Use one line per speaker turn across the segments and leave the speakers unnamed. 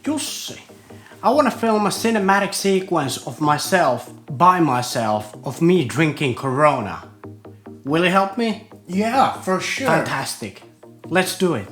Jussi. I want to film a cinematic sequence of myself, by myself, of me drinking Corona. Will you help me?
Yeah, for sure.
Fantastic. Let's do it.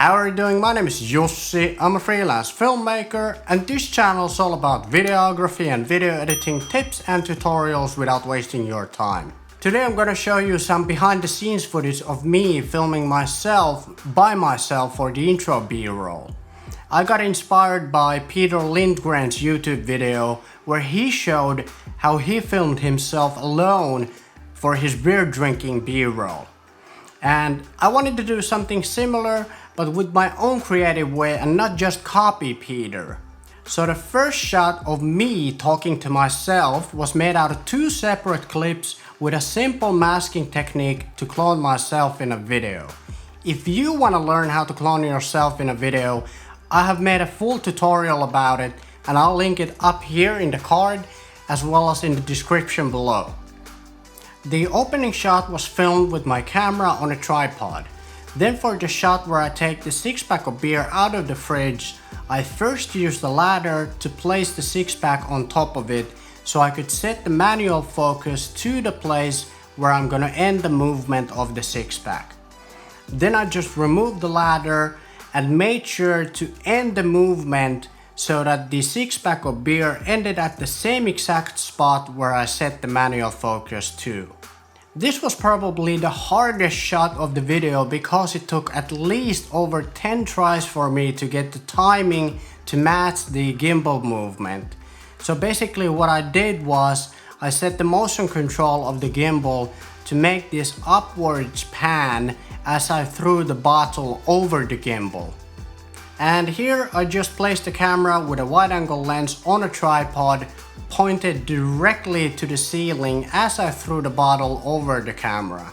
How are you doing? My name is Jussi. I'm a freelance filmmaker and this channel is all about videography and video editing tips and tutorials without wasting your time. Today I'm gonna show you some behind the scenes footage of me filming myself by myself for the intro B-roll. I got inspired by Peter Lindgren's YouTube video where he showed how he filmed himself alone for his beer drinking B-roll. And I wanted to do something similar but with my own creative way and not just copy Peter. So the first shot of me talking to myself was made out of two separate clips with a simple masking technique to clone myself in a video. If you want to learn how to clone yourself in a video, I have made a full tutorial about it and I'll link it up here in the card as well as in the description below. The opening shot was filmed with my camera on a tripod. Then for the shot where I take the 6-pack of beer out of the fridge, I first use the ladder to place the 6-pack on top of it so I could set the manual focus to the place where I'm gonna end the movement of the 6-pack. Then I just removed the ladder and made sure to end the movement so that the 6-pack of beer ended at the same exact spot where I set the manual focus to. This was probably the hardest shot of the video because it took at least over 10 tries for me to get the timing to match the gimbal movement. So basically what I did was I set the motion control of the gimbal to make this upwards pan as I threw the bottle over the gimbal. And here I just placed the camera with a wide angle lens on a tripod pointed directly to the ceiling as I threw the bottle over the camera.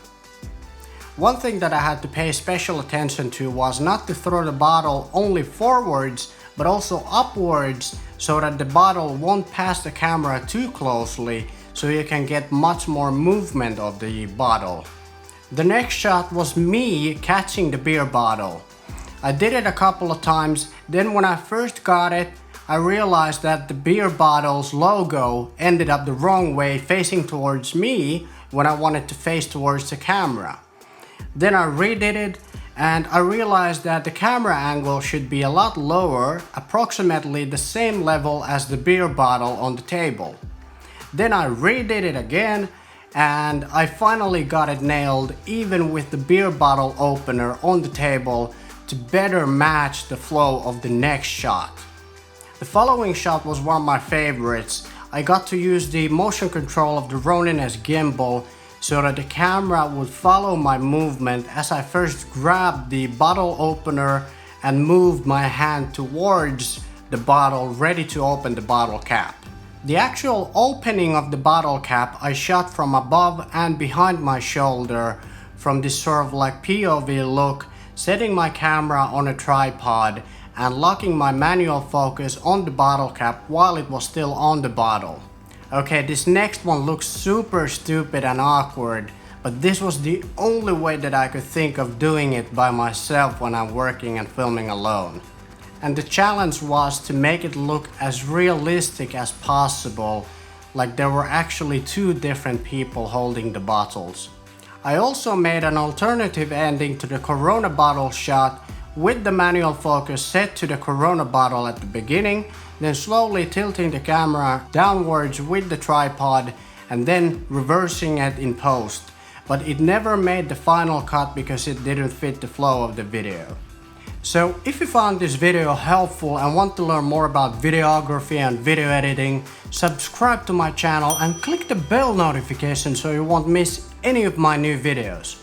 One thing that I had to pay special attention to was not to throw the bottle only forwards but also upwards so that the bottle won't pass the camera too closely so you can get much more movement of the bottle. The next shot was me catching the beer bottle. I did it a couple of times, then when I first got it, I realized that the beer bottle's logo ended up the wrong way facing towards me when I wanted to face towards the camera. Then I redid it and I realized that the camera angle should be a lot lower, approximately the same level as the beer bottle on the table. Then I redid it again and I finally got it nailed even with the beer bottle opener on the table to better match the flow of the next shot. The following shot was one of my favorites. I got to use the motion control of the Ronin-S gimbal so that the camera would follow my movement as I first grabbed the bottle opener and moved my hand towards the bottle ready to open the bottle cap. The actual opening of the bottle cap I shot from above and behind my shoulder from this sort of like POV look, setting my camera on a tripod and locking my manual focus on the bottle cap while it was still on the bottle. Okay, this next one looks super stupid and awkward, but this was the only way that I could think of doing it by myself when I'm working and filming alone. And the challenge was to make it look as realistic as possible, like there were actually two different people holding the bottles. I also made an alternative ending to the Corona bottle shot with the manual focus set to the Corona bottle at the beginning, then slowly tilting the camera downwards with the tripod and then reversing it in post. But it never made the final cut because it didn't fit the flow of the video. So if you found this video helpful and want to learn more about videography and video editing, subscribe to my channel and click the bell notification so you won't miss any of my new videos.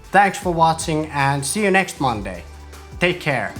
Thanks for watching and see you next Monday. Take care.